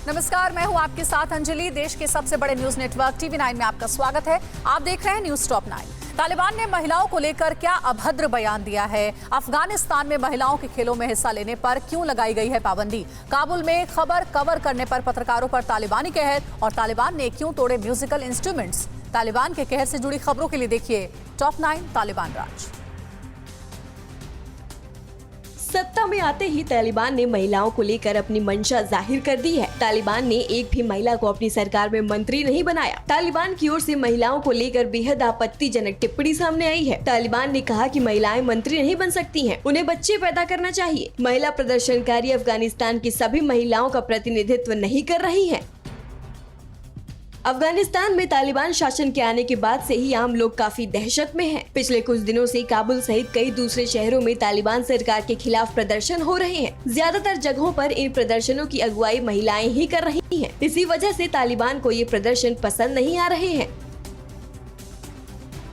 नमस्कार, मैं हूं आपके साथ अंजलि। देश के सबसे बड़े न्यूज नेटवर्क TV9 में आपका स्वागत है। आप देख रहे हैं न्यूज टॉप 9। तालिबान ने महिलाओं को लेकर क्या अभद्र बयान दिया है? अफगानिस्तान में महिलाओं के खेलों में हिस्सा लेने पर क्यों लगाई गई है पाबंदी? काबुल में खबर कवर करने पर पत्रकारों पर तालिबानी कहर और तालिबान ने क्यों तोड़े म्यूजिकल इंस्ट्रूमेंट्स? तालिबान के कहर से जुड़ी खबरों के लिए देखिए टॉप 9 तालिबान राज। सत्ता में आते ही तालिबान ने महिलाओं को लेकर अपनी मंशा जाहिर कर दी है। तालिबान ने एक भी महिला को अपनी सरकार में मंत्री नहीं बनाया। तालिबान की ओर से महिलाओं को लेकर बेहद आपत्तिजनक टिप्पणी सामने आई है। तालिबान ने कहा कि महिलाएं मंत्री नहीं बन सकती हैं, उन्हें बच्चे पैदा करना चाहिए। महिला प्रदर्शनकारी अफगानिस्तान की सभी महिलाओं का प्रतिनिधित्व नहीं कर रही है। अफगानिस्तान में तालिबान शासन के आने के बाद से ही आम लोग काफी दहशत में हैं। पिछले कुछ दिनों से काबुल सहित कई दूसरे शहरों में तालिबान सरकार के खिलाफ प्रदर्शन हो रहे हैं। ज्यादातर जगहों पर इन प्रदर्शनों की अगुवाई महिलाएं ही कर रही हैं। इसी वजह से तालिबान को ये प्रदर्शन पसंद नहीं आ रहे हैं।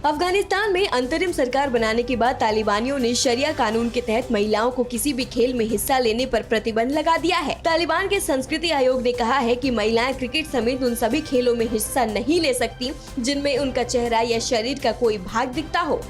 अफगानिस्तान में अंतरिम सरकार बनाने के बाद तालिबानियों ने शरिया कानून के तहत महिलाओं को किसी भी खेल में हिस्सा लेने पर प्रतिबंध लगा दिया है। तालिबान के संस्कृति आयोग ने कहा है कि महिलाएं क्रिकेट समेत उन सभी खेलों में हिस्सा नहीं ले सकती जिनमें उनका चेहरा या शरीर का कोई भाग दिखता हो।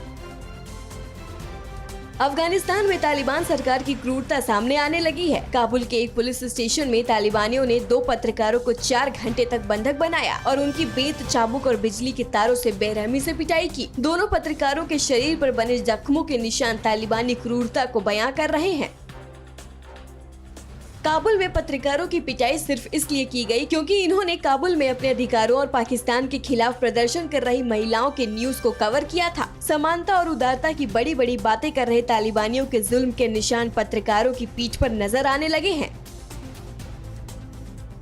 अफगानिस्तान में तालिबान सरकार की क्रूरता सामने आने लगी है। काबुल के एक पुलिस स्टेशन में तालिबानियों ने 2 पत्रकारों को 4 घंटे तक बंधक बनाया और उनकी बेत, चाबुक और बिजली के तारों से बेरहमी से पिटाई की। दोनों पत्रकारों के शरीर पर बने जख्मों के निशान तालिबानी क्रूरता को बयां कर रहे हैं। काबुल में पत्रकारों की पिटाई सिर्फ इसलिए की गई क्योंकि इन्होंने काबुल में अपने अधिकारों और पाकिस्तान के खिलाफ प्रदर्शन कर रही महिलाओं के न्यूज को कवर किया था। समानता और उदारता की बड़ी बड़ी बातें कर रहे तालिबानियों के जुल्म के निशान पत्रकारों की पीठ पर नजर आने लगे हैं।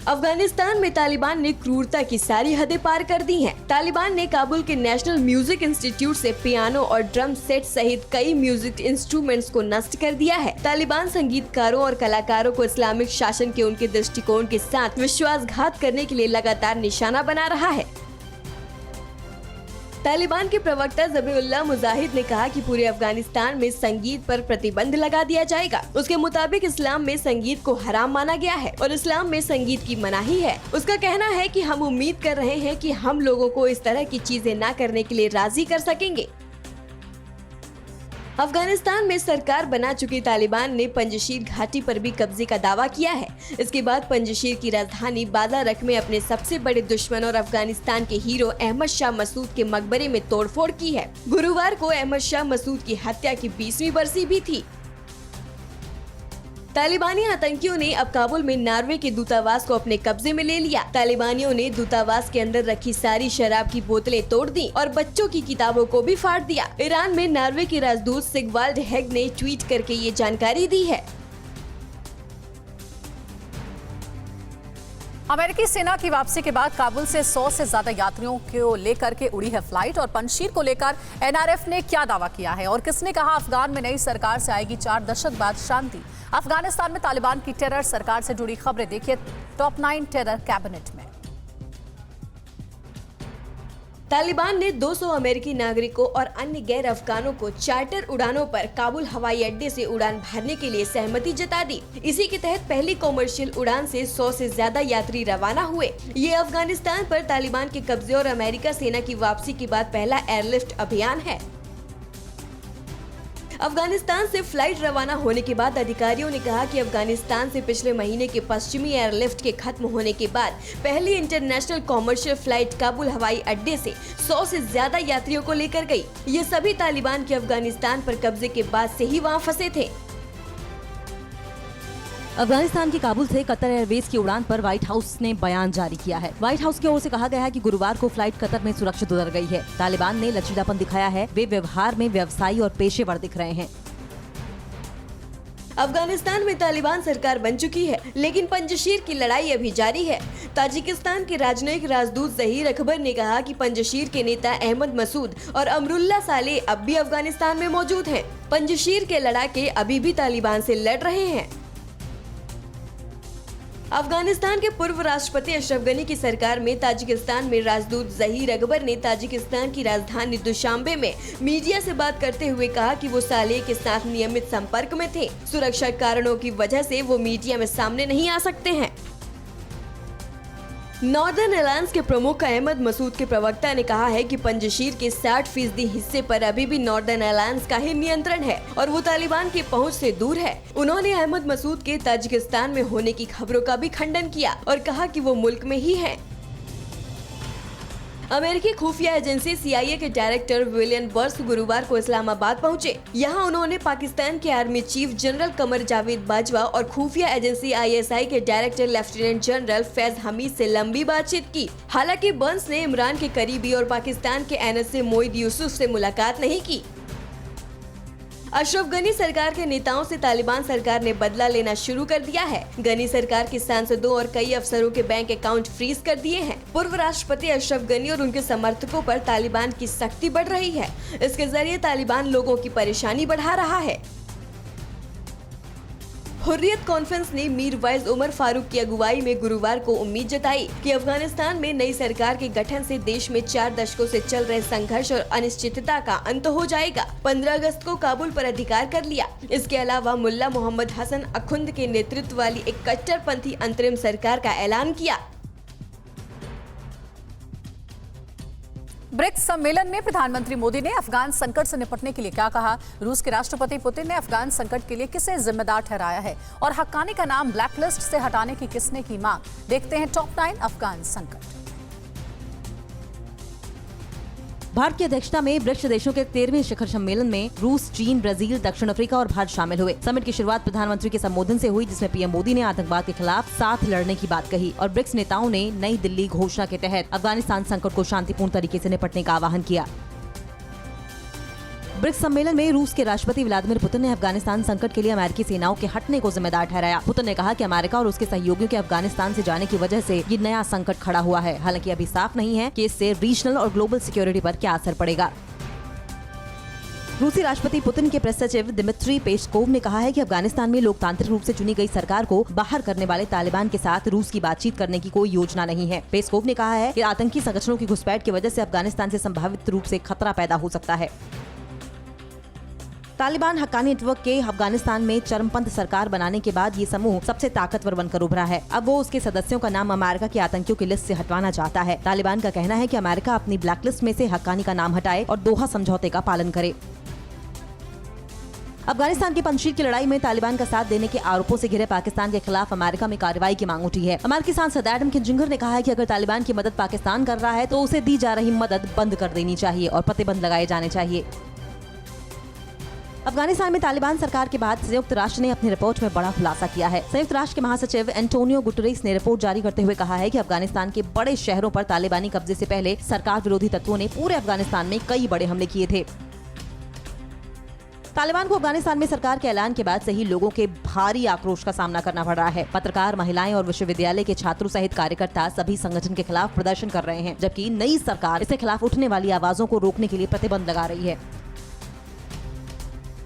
अफगानिस्तान में तालिबान ने क्रूरता की सारी हदें पार कर दी हैं। तालिबान ने काबुल के नेशनल म्यूजिक इंस्टीट्यूट से पियानो और ड्रम सेट सहित कई म्यूजिक इंस्ट्रूमेंट्स को नष्ट कर दिया है। तालिबान संगीतकारों और कलाकारों को इस्लामिक शासन के उनके दृष्टिकोण के साथ विश्वासघात करने के लिए लगातार निशाना बना रहा है। तालिबान के प्रवक्ता ज़बीहुल्लाह मुजाहिद ने कहा कि पूरे अफगानिस्तान में संगीत पर प्रतिबंध लगा दिया जाएगा। उसके मुताबिक इस्लाम में संगीत को हराम माना गया है और इस्लाम में संगीत की मनाही है। उसका कहना है कि हम उम्मीद कर रहे हैं कि हम लोगों को इस तरह की चीजें न करने के लिए राजी कर सकेंगे। अफगानिस्तान में सरकार बना चुकी तालिबान ने पंजशीर घाटी पर भी कब्जे का दावा किया है। इसके बाद पंजशीर की राजधानी बाजारक में अपने सबसे बड़े दुश्मन और अफगानिस्तान के हीरो अहमद शाह मसूद के मकबरे में तोड़फोड़ की है। गुरुवार को अहमद शाह मसूद की हत्या की 20वीं बरसी भी थी। तालिबानी आतंकियों ने अब काबुल में नॉर्वे के दूतावास को अपने कब्जे में ले लिया। तालिबानियों ने दूतावास के अंदर रखी सारी शराब की बोतलें तोड़ दी और बच्चों की किताबों को भी फाड़ दिया। ईरान में नॉर्वे के राजदूत सिगवाल्ड हेग ने ट्वीट करके ये जानकारी दी है। अमेरिकी सेना की वापसी के बाद काबुल से 100 से ज्यादा यात्रियों को लेकर के उड़ी है फ्लाइट। और पंजशीर को लेकर NRF ने क्या दावा किया है और किसने कहा अफगान में नई सरकार से आएगी 4 दशक बाद शांति? अफगानिस्तान में तालिबान की टेरर सरकार से जुड़ी खबरें देखिए टॉप 9 टेरर कैबिनेट में। तालिबान ने 200 अमेरिकी नागरिकों और अन्य गैर अफगानों को चार्टर उड़ानों पर काबुल हवाई अड्डे से उड़ान भरने के लिए सहमति जता दी। इसी के तहत पहली कॉमर्शियल उड़ान से 100 से ज्यादा यात्री रवाना हुए। ये अफगानिस्तान पर तालिबान के कब्जे और अमेरिका सेना की वापसी के बाद पहला एयरलिफ्ट अभियान है। अफगानिस्तान से फ्लाइट रवाना होने के बाद अधिकारियों ने कहा कि अफगानिस्तान से पिछले महीने के पश्चिमी एयरलिफ्ट के खत्म होने के बाद पहली इंटरनेशनल कॉमर्शियल फ्लाइट काबुल हवाई अड्डे से 100 से ज्यादा यात्रियों को लेकर गई। ये सभी तालिबान के अफगानिस्तान पर कब्जे के बाद से ही वहां फंसे थे। अफगानिस्तान के काबुल से कतर एयरवेज की उड़ान पर व्हाइट हाउस ने बयान जारी किया है। व्हाइट हाउस की ओर से कहा गया है कि गुरुवार को फ्लाइट कतर में सुरक्षित उतर गई है। तालिबान ने लचीलापन दिखाया है, वे व्यवहार में व्यवसायी और पेशेवर दिख रहे हैं। अफगानिस्तान में तालिबान सरकार बन चुकी है, लेकिन पंजशीर की लड़ाई अभी जारी है। ताजिकिस्तान के राजनयिक राजदूत जहीर अकबर ने कहा कि पंजशीर के नेता अहमद मसूद और अमरुल्ला सालेह अब भी अफगानिस्तान में मौजूद हैं। पंजशीर के लड़ाके अभी भी तालिबान से लड़ रहे हैं। अफगानिस्तान के पूर्व राष्ट्रपति अशरफ गनी की सरकार में ताजिकिस्तान में राजदूत जहीर अकबर ने ताजिकिस्तान की राजधानी दुशांबे में मीडिया से बात करते हुए कहा कि वो सालेह के साथ नियमित संपर्क में थे। सुरक्षा कारणों की वजह से वो मीडिया में सामने नहीं आ सकते हैं। नॉर्दर्न अलायंस के प्रमुख अहमद मसूद के प्रवक्ता ने कहा है कि पंजशीर के 60% हिस्से पर अभी भी नॉर्दर्न अलायंस का ही नियंत्रण है और वो तालिबान की पहुंच से दूर है। उन्होंने अहमद मसूद के ताजिकिस्तान में होने की खबरों का भी खंडन किया और कहा कि वो मुल्क में ही हैं। अमेरिकी खुफिया एजेंसी CIA के डायरेक्टर विलियम बर्स गुरुवार को इस्लामाबाद पहुंचे। यहां उन्होंने पाकिस्तान के army chief general Qamar Javed Bajwa और खुफिया एजेंसी ISI के director lieutenant general Faiz Hamid से लंबी बातचीत की। हालांकि बर्स ने इमरान के करीबी और पाकिस्तान के NSA मोईद यूसुफ से मुलाकात नहीं की। अशरफ गनी सरकार के नेताओं से तालिबान सरकार ने बदला लेना शुरू कर दिया है। गनी सरकार के सांसदों और कई अफसरों के बैंक अकाउंट फ्रीज कर दिए हैं। पूर्व राष्ट्रपति अशरफ गनी और उनके समर्थकों पर तालिबान की सख्ती बढ़ रही है। इसके जरिए तालिबान लोगों की परेशानी बढ़ा रहा है। हुर्रियत कॉन्फ्रेंस ने मीर वाइज उमर फारूक की अगुवाई में गुरुवार को उम्मीद जताई कि अफगानिस्तान में नई सरकार के गठन से देश में 4 दशकों से चल रहे संघर्ष और अनिश्चितता का अंत हो जाएगा। 15 अगस्त को काबुल पर अधिकार कर लिया। इसके अलावा मुल्ला मोहम्मद हसन अखुंद के नेतृत्व वाली एक कट्टरपंथी अंतरिम सरकार का ऐलान किया। ब्रिक्स सम्मेलन में प्रधानमंत्री मोदी ने अफगान संकट से निपटने के लिए क्या कहा? रूस के राष्ट्रपति पुतिन ने अफगान संकट के लिए किसे जिम्मेदार ठहराया है? और हक्कानी का नाम ब्लैकलिस्ट से हटाने की किसने की मांग? देखते हैं टॉप 9 अफगान संकट। भारत की अध्यक्षता में ब्रिक्स देशों के 13वें शिखर सम्मेलन में रूस, चीन, ब्राजील, दक्षिण अफ्रीका और भारत शामिल हुए। समिट की शुरुआत प्रधानमंत्री के संबोधन से हुई, जिसमें पीएम मोदी ने आतंकवाद के खिलाफ साथ लड़ने की बात कही और ब्रिक्स नेताओं ने नई दिल्ली घोषणा के तहत अफगानिस्तान संकट को शांतिपूर्ण तरीके से निपटने का आह्वान किया। ब्रिक्स सम्मेलन में रूस के राष्ट्रपति व्लादिमीर पुतिन ने अफगानिस्तान संकट के लिए अमेरिकी सेनाओं के हटने को जिम्मेदार ठहराया। पुतिन ने कहा कि अमेरिका और उसके सहयोगियों के अफगानिस्तान से जाने की वजह से ये नया संकट खड़ा हुआ है। हालांकि अभी साफ नहीं है कि इससे रीजनल और ग्लोबल सिक्योरिटी पर क्या असर पड़ेगा। रूसी राष्ट्रपति पुतिन के प्रेस सचिव दिमित्री पेस्कोव ने कहा है कि अफगानिस्तान में लोकतांत्रिक रूप से चुनी गई सरकार को बाहर करने वाले तालिबान के साथ रूस की बातचीत करने की कोई योजना नहीं है। पेस्कोव ने कहा है कि आतंकी संगठनों की घुसपैठ की वजह से अफगानिस्तान से संभावित रूप से खतरा पैदा हो सकता है। तालिबान हक्कानी नेटवर्क के अफगानिस्तान में चरमपंथ सरकार बनाने के बाद ये समूह सबसे ताकतवर बनकर उभरा है। अब वो उसके सदस्यों का नाम अमेरिका के आतंकियों की लिस्ट से हटवाना चाहता है। तालिबान का कहना है कि अमेरिका अपनी ब्लैकलिस्ट में से हक्कानी का नाम हटाए और दोहा समझौते का पालन करे। अफगानिस्तान की पंजशीर की लड़ाई में तालिबान का साथ देने के आरोपों से घिरे पाकिस्तान के खिलाफ अमेरिका में कार्रवाई की मांग उठी है। अमेरिकी सांसद एडम किंजिंगर ने कहा है कि अगर तालिबान की मदद पाकिस्तान कर रहा है तो उसे दी जा रही मदद बंद कर देनी चाहिए और प्रतिबंध लगाए जाने चाहिए। अफगानिस्तान में तालिबान सरकार के बाद संयुक्त राष्ट्र ने अपनी रिपोर्ट में बड़ा खुलासा किया है। संयुक्त राष्ट्र के महासचिव एंटोनियो गुटेरेस ने रिपोर्ट जारी करते हुए कहा है कि अफगानिस्तान के बड़े शहरों पर तालिबानी कब्जे से पहले सरकार विरोधी तत्वों ने पूरे अफगानिस्तान में कई बड़े हमले किए थे। तालिबान को अफगानिस्तान में सरकार के ऐलान के बाद से ही लोगों के भारी आक्रोश का सामना करना पड़ रहा है। पत्रकार, महिलाएं और विश्वविद्यालय के छात्रों सहित कार्यकर्ता सभी संगठन के खिलाफ प्रदर्शन कर रहे हैं, जबकि नई सरकार इसके खिलाफ उठने वाली आवाजों को रोकने के लिए प्रतिबंध लगा रही है।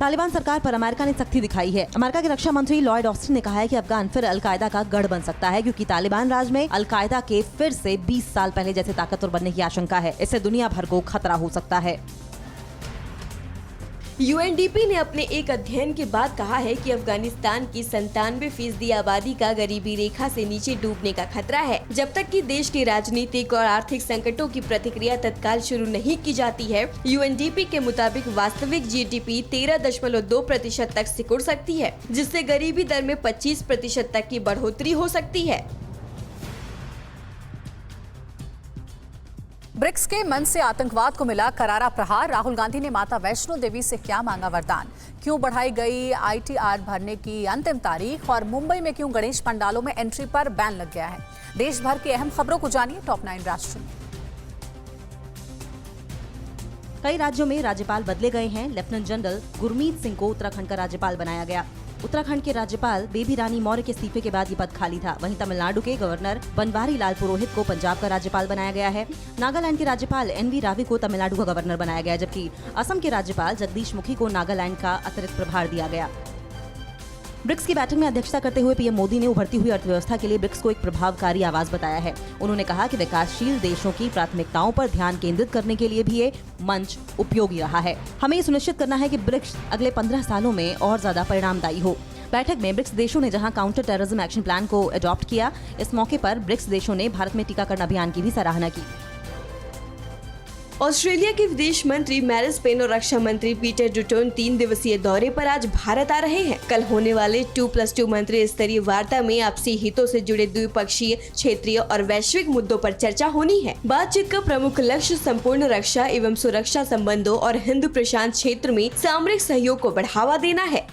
तालिबान सरकार पर अमेरिका ने सख्ती दिखाई है। अमेरिका के रक्षा मंत्री लॉयड ऑस्टिन ने कहा है कि अफगान फिर अलकायदा का गढ़ बन सकता है, क्योंकि तालिबान राज में अलकायदा के फिर से 20 साल पहले जैसे ताकतवर बनने की आशंका है। इससे दुनिया भर को खतरा हो सकता है। UNDP ने अपने एक अध्ययन के बाद कहा है कि अफगानिस्तान की 97% आबादी का गरीबी रेखा से नीचे डूबने का खतरा है। जब तक कि देश के राजनीतिक और आर्थिक संकटों की प्रतिक्रिया तत्काल शुरू नहीं की जाती है, UNDP के मुताबिक वास्तविक GDP 13.2% तक सिकुड़ सकती है, जिससे गरीबी दर में 25% तक की बढ़ोतरी हो सकती है। ब्रिक्स के मंच से आतंकवाद को मिला करारा प्रहार। राहुल गांधी ने माता वैष्णो देवी से क्या मांगा वरदान? क्यों बढ़ाई गई ITR भरने की अंतिम तारीख? और मुंबई में क्यों गणेश पंडालों में एंट्री पर बैन लग गया है? देश भर की अहम खबरों को जानिए टॉप 9 राष्ट्र में। कई राज्यों में राज्यपाल बदले गए हैं। लेफ्टिनेंट जनरल गुरमीत सिंह को उत्तराखंड का राज्यपाल बनाया गया। उत्तराखंड के राज्यपाल बेबी रानी मौर्य के इस्तीफे के बाद ये पद खाली था। वहीं तमिलनाडु के गवर्नर बनवारी लाल पुरोहित को पंजाब का राज्यपाल बनाया गया है। नागालैंड के राज्यपाल NV रावी को तमिलनाडु का गवर्नर बनाया गया, जबकि असम के राज्यपाल जगदीश मुखी को नागालैंड का अतिरिक्त प्रभार दिया गया। ब्रिक्स की बैठक में अध्यक्षता करते हुए पीएम मोदी ने उभरती हुई अर्थव्यवस्था के लिए ब्रिक्स को एक प्रभावकारी आवाज बताया है। उन्होंने कहा कि विकासशील देशों की प्राथमिकताओं पर ध्यान केंद्रित करने के लिए भी ये मंच उपयोगी रहा है। हमें ये सुनिश्चित करना है कि ब्रिक्स अगले 15 सालों में और ज्यादा परिणामदायी हो। बैठक में ब्रिक्स देशों ने जहां काउंटर टेररिज्म एक्शन प्लान को अडॉप्ट किया, इस मौके पर ब्रिक्स देशों ने भारत में टीकाकरण अभियान की भी सराहना की। ऑस्ट्रेलिया के विदेश मंत्री मैरिस पेन और रक्षा मंत्री पीटर डुटोन 3 दिवसीय दौरे पर आज भारत आ रहे हैं। कल होने वाले 2+2 मंत्री स्तरीय वार्ता में आपसी हितों से जुड़े द्विपक्षीय, क्षेत्रीय और वैश्विक मुद्दों पर चर्चा होनी है। बातचीत का प्रमुख लक्ष्य संपूर्ण रक्षा एवं सुरक्षा संबंधों और हिंद प्रशांत क्षेत्र में सामरिक सहयोग को बढ़ावा देना है।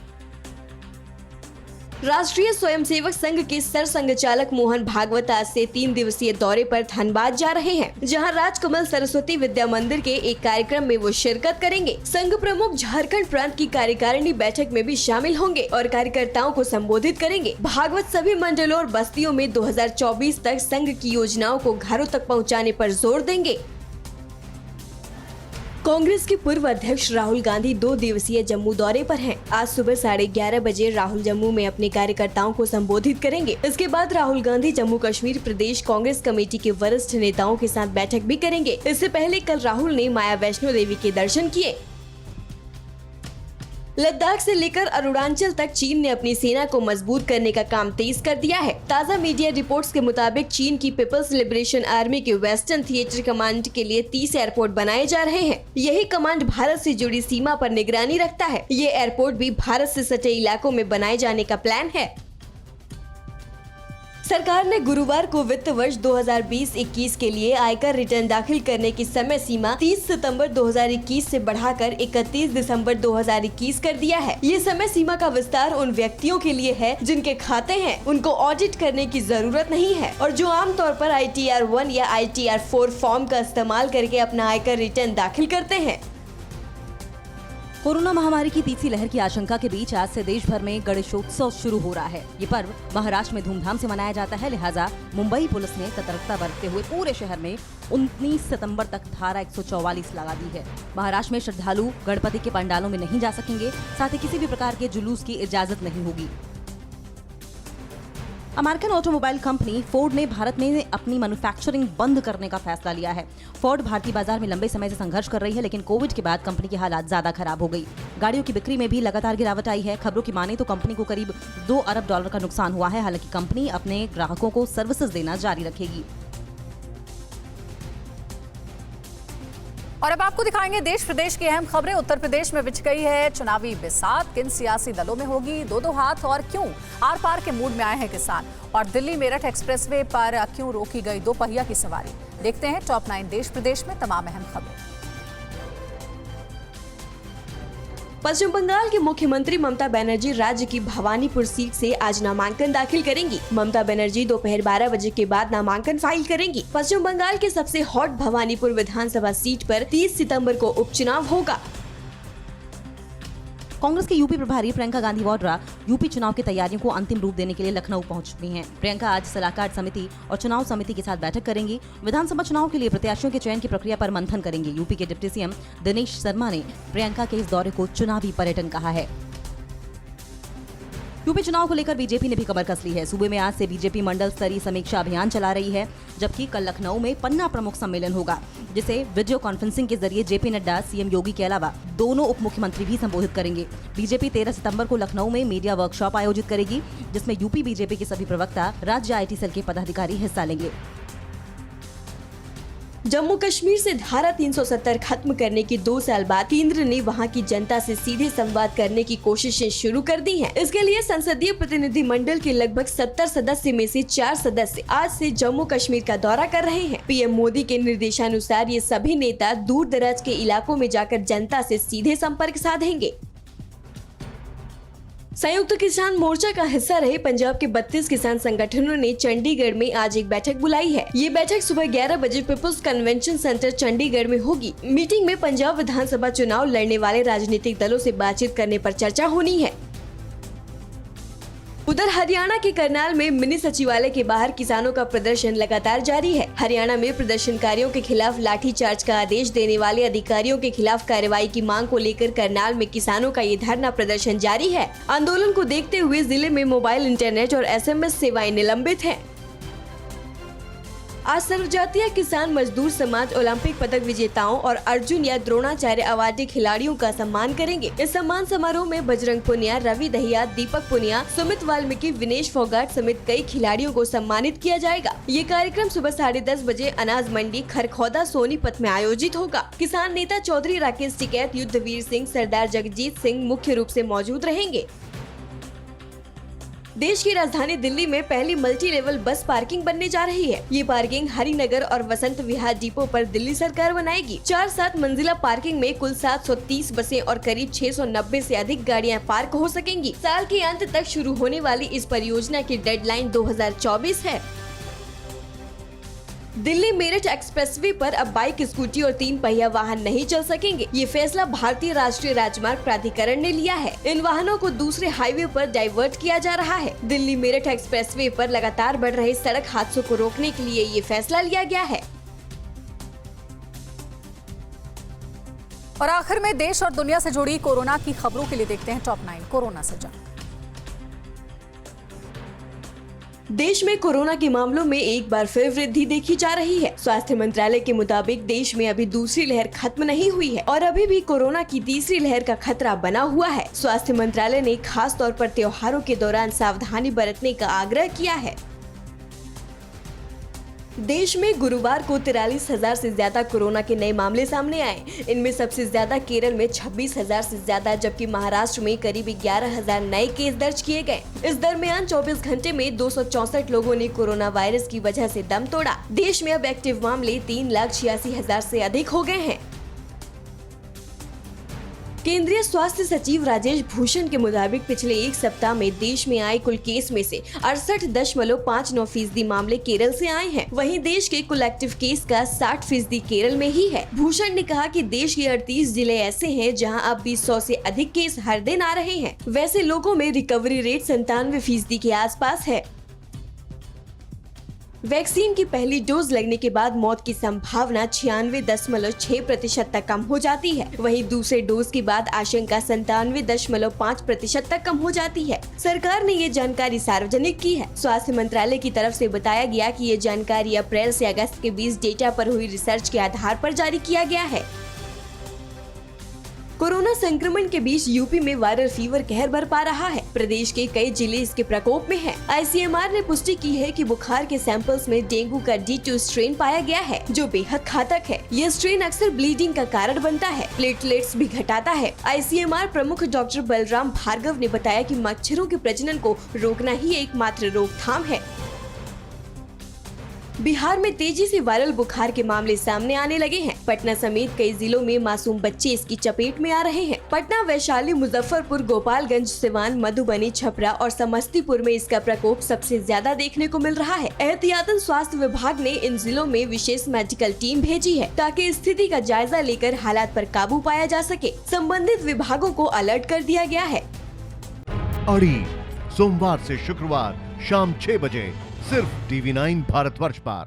राष्ट्रीय स्वयंसेवक संघ के सरसंघचालक मोहन भागवत आज से 3 दिवसीय दौरे पर धनबाद जा रहे हैं, जहां राजकमल सरस्वती विद्या मंदिर के एक कार्यक्रम में वो शिरकत करेंगे। संघ प्रमुख झारखंड प्रांत की कार्यकारिणी बैठक में भी शामिल होंगे और कार्यकर्ताओं को संबोधित करेंगे। भागवत सभी मंडलों और बस्तियों में 2024 तक संघ की योजनाओं को घरों तक पहुँचाने पर जोर देंगे। कांग्रेस के पूर्व अध्यक्ष राहुल गांधी 2 दिवसीय जम्मू दौरे पर हैं। आज सुबह 11:30 बजे राहुल जम्मू में अपने कार्यकर्ताओं को संबोधित करेंगे। इसके बाद राहुल गांधी जम्मू कश्मीर प्रदेश कांग्रेस कमेटी के वरिष्ठ नेताओं के साथ बैठक भी करेंगे। इससे पहले कल राहुल ने माया वैष्णो देवी के दर्शन किए। लद्दाख से लेकर अरुणाचल तक चीन ने अपनी सेना को मजबूत करने का काम तेज कर दिया है। ताज़ा मीडिया रिपोर्ट्स के मुताबिक चीन की पीपल्स लिबरेशन आर्मी के वेस्टर्न थिएटर कमांड के लिए 30 एयरपोर्ट बनाए जा रहे हैं। यही कमांड भारत से जुड़ी सीमा पर निगरानी रखता है। ये एयरपोर्ट भी भारत से सटे इलाकों में बनाए जाने का प्लान है। सरकार ने गुरुवार को वित्त वर्ष 2020-21 के लिए आयकर रिटर्न दाखिल करने की समय सीमा 30 सितंबर 2021 से बढ़ाकर 31 दिसंबर 2021 कर दिया है। ये समय सीमा का विस्तार उन व्यक्तियों के लिए है जिनके खाते हैं, उनको ऑडिट करने की जरूरत नहीं है और जो आमतौर पर ITR 1 या ITR 4 फॉर्म का इस्तेमाल करके अपना आयकर रिटर्न दाखिल करते हैं। कोरोना महामारी की तीसरी लहर की आशंका के बीच आज से देश भर में गणेशोत्सव शुरू हो रहा है। ये पर्व महाराष्ट्र में धूमधाम से मनाया जाता है, लिहाजा मुंबई पुलिस ने सतर्कता बरतते हुए पूरे शहर में 19 सितंबर तक धारा 144 लगा दी है। महाराष्ट्र में श्रद्धालु गणपति के पंडालों में नहीं जा सकेंगे, साथ ही किसी भी प्रकार के जुलूस की इजाजत नहीं होगी। अमेरिकन ऑटोमोबाइल कंपनी फोर्ड ने भारत में अपनी मैन्युफैक्चरिंग बंद करने का फैसला लिया है। फोर्ड भारतीय बाजार में लंबे समय से संघर्ष कर रही है, लेकिन कोविड के बाद कंपनी की हालात ज्यादा खराब हो गई। गाड़ियों की बिक्री में भी लगातार गिरावट आई है। खबरों की माने तो कंपनी को करीब $2 अरब का नुकसान हुआ है। हालांकि कंपनी अपने ग्राहकों को सर्विसेज देना जारी रखेगी। और अब आपको दिखाएंगे देश प्रदेश की अहम खबरें। उत्तर प्रदेश में बिछ गई है चुनावी बिसात, किन सियासी दलों में होगी दो हाथ और क्यों आर पार के मूड में आए हैं किसान, और दिल्ली मेरठ एक्सप्रेसवे पर क्यों रोकी गई 2 पहिया की सवारी। देखते हैं टॉप 9 देश प्रदेश में तमाम अहम खबरें। पश्चिम बंगाल की मुख्यमंत्री ममता बनर्जी राज्य की भवानीपुर सीट से आज नामांकन दाखिल करेंगी। ममता बनर्जी दोपहर 12 बजे के बाद नामांकन फाइल करेंगी। पश्चिम बंगाल के सबसे हॉट भवानीपुर विधानसभा सीट पर 30 सितंबर को उपचुनाव होगा। कांग्रेस के यूपी प्रभारी प्रियंका गांधी वाड्रा यूपी चुनाव की तैयारियों को अंतिम रूप देने के लिए लखनऊ पहुंच चुकी हैं। प्रियंका आज सलाहकार समिति और चुनाव समिति के साथ बैठक करेंगी। विधानसभा चुनाव के लिए प्रत्याशियों के चयन की प्रक्रिया पर मंथन करेंगे। यूपी के डिप्टी सीएम दिनेश शर्मा ने प्रियंका के इस दौरे को चुनावी पर्यटन कहा है। यूपी चुनाव को लेकर बीजेपी ने भी कमर कस ली है। सूबे में आज से बीजेपी मंडल स्तरीय समीक्षा अभियान चला रही है, जबकि कल लखनऊ में पन्ना प्रमुख सम्मेलन होगा, जिसे वीडियो कॉन्फ्रेंसिंग के जरिए जेपी नड्डा, सीएम योगी के अलावा दोनों उप मुख्यमंत्री भी संबोधित करेंगे। बीजेपी 13 सितंबर को लखनऊ में मीडिया वर्कशॉप आयोजित करेगी, जिसमें यूपी बीजेपी के सभी प्रवक्ता, राज्य IT सेल के पदाधिकारी हिस्सा लेंगे। जम्मू कश्मीर से धारा 370 खत्म करने के 2 साल बाद केंद्र ने वहां की जनता से सीधे संवाद करने की कोशिशें शुरू कर दी हैं। इसके लिए संसदीय प्रतिनिधि मंडल के लगभग 70 सदस्य में से 4 सदस्य आज से जम्मू कश्मीर का दौरा कर रहे हैं। पीएम मोदी के निर्देशानुसार ये सभी नेता दूर दराज के इलाकों में जाकर जनता से सीधे संपर्क साधेंगे। संयुक्त किसान मोर्चा का हिस्सा रहे पंजाब के 32 किसान संगठनों ने चंडीगढ़ में आज एक बैठक बुलाई है। ये बैठक सुबह 11 बजे पीपुल्स कन्वेंशन सेंटर चंडीगढ़ में होगी। मीटिंग में पंजाब विधानसभा चुनाव लड़ने वाले राजनीतिक दलों से बातचीत करने पर चर्चा होनी है। उधर हरियाणा के करनाल में मिनी सचिवालय के बाहर किसानों का प्रदर्शन लगातार जारी है। हरियाणा में प्रदर्शनकारियों के खिलाफ लाठीचार्ज का आदेश देने वाले अधिकारियों के खिलाफ कार्रवाई की मांग को लेकर करनाल में किसानों का ये धरना प्रदर्शन जारी है। आंदोलन को देखते हुए जिले में मोबाइल, इंटरनेट और SMS सेवाएं निलंबित हैं। आज सर्व जातीय किसान मजदूर समाज ओलंपिक पदक विजेताओं और अर्जुन या द्रोणाचार्य अवार्डी खिलाड़ियों का सम्मान करेंगे। इस सम्मान समारोह में बजरंग पुनिया, रवि दहिया, दीपक पुनिया, सुमित वाल्मीकि, विनेश फोगाट समेत कई खिलाड़ियों को सम्मानित किया जाएगा। ये कार्यक्रम सुबह 10:30 बजे अनाज मंडी खरखौदा सोनीपत में आयोजित होगा। किसान नेता चौधरी राकेश टिकैत, युद्धवीर सिंह, सरदार जगजीत सिंह मुख्य रूप से मौजूद रहेंगे। देश की राजधानी दिल्ली में पहली मल्टी लेवल बस पार्किंग बनने जा रही है। ये पार्किंग हरिनगर और वसंत विहार डिपो पर दिल्ली सरकार बनाएगी। 4-7 मंजिला पार्किंग में कुल 730 बसें और करीब 690 से अधिक गाड़ियां पार्क हो सकेंगी। साल के अंत तक शुरू होने वाली इस परियोजना की डेडलाइन 2024 है। दिल्ली मेरठ एक्सप्रेसवे पर अब बाइक, स्कूटी और 3 पहिया वाहन नहीं चल सकेंगे। ये फैसला भारतीय राष्ट्रीय राजमार्ग प्राधिकरण ने लिया है। इन वाहनों को दूसरे हाईवे पर डाइवर्ट किया जा रहा है। दिल्ली मेरठ एक्सप्रेसवे पर लगातार बढ़ रहे सड़क हादसों को रोकने के लिए ये फैसला लिया गया है। और आखिर में देश और दुनिया से जुड़ी कोरोना की खबरों के लिए देखते हैं टॉप 9 कोरोना से जंग। देश में कोरोना के मामलों में एक बार फिर वृद्धि देखी जा रही है। स्वास्थ्य मंत्रालय के मुताबिक देश में अभी दूसरी लहर खत्म नहीं हुई है और अभी भी कोरोना की तीसरी लहर का खतरा बना हुआ है। स्वास्थ्य मंत्रालय ने खास तौर पर त्योहारों के दौरान सावधानी बरतने का आग्रह किया है। देश में गुरुवार को 43,000 से ज्यादा कोरोना के नए मामले सामने आए। इनमें सबसे ज्यादा केरल में 26,000 से ज्यादा, जबकि महाराष्ट्र में करीब 11,000 नए केस दर्ज किए गए। इस दरमियान 24 घंटे में 264 लोगों ने कोरोना वायरस की वजह से दम तोड़ा। देश में अब एक्टिव मामले 3,86,000 से अधिक हो गए हैं। केंद्रीय स्वास्थ्य सचिव राजेश भूषण के मुताबिक पिछले एक सप्ताह में देश में आए कुल केस में से 68.59% मामले केरल से आए हैं। वहीं देश के कुल एक्टिव केस का 60% केरल में ही है। भूषण ने कहा कि देश के 38 जिले ऐसे हैं जहां अब भी 100 से अधिक केस हर दिन आ रहे हैं। वैसे लोगों में रिकवरी रेट 97% के आसपास है। वैक्सीन की पहली डोज लगने के बाद मौत की संभावना 96.6% तक कम हो जाती है। वहीं दूसरे डोज के बाद आशंका 97.5% तक कम हो जाती है। सरकार ने ये जानकारी सार्वजनिक की है। स्वास्थ्य मंत्रालय की तरफ से बताया गया कि ये जानकारी अप्रैल से अगस्त के बीच डेटा पर हुई रिसर्च के आधार पर जारी किया गया है। कोरोना संक्रमण के बीच यूपी में वायरल फीवर कहर बरपा रहा है। प्रदेश के कई जिले इसके प्रकोप में हैं। आईसीएमआर ने पुष्टि की है कि बुखार के सैंपल्स में डेंगू का D2 स्ट्रेन पाया गया है, जो बेहद घातक है। ये स्ट्रेन अक्सर ब्लीडिंग का कारण बनता है, प्लेटलेट्स भी घटाता है। आईसीएमआर प्रमुख डॉक्टर बलराम भार्गव ने बताया कि मच्छरों के प्रजनन को रोकना ही एकमात्र रोकथाम है। बिहार में तेजी से वायरल बुखार के मामले सामने आने लगे हैं। पटना समेत कई जिलों में मासूम बच्चे इसकी चपेट में आ रहे हैं। पटना, वैशाली, मुजफ्फरपुर, गोपालगंज, सिवान, मधुबनी, छपरा और समस्तीपुर में इसका प्रकोप सबसे ज्यादा देखने को मिल रहा है। एहतियातन स्वास्थ्य विभाग ने इन जिलों में विशेष मेडिकल टीम भेजी है ताकि स्थिति का जायजा लेकर हालात पर काबू पाया जा सके। संबंधित विभागों को अलर्ट कर दिया गया है। अड़ी सोमवार से शुक्रवार शाम 6 बजे सिर्फ TV9 भारतवर्ष पर।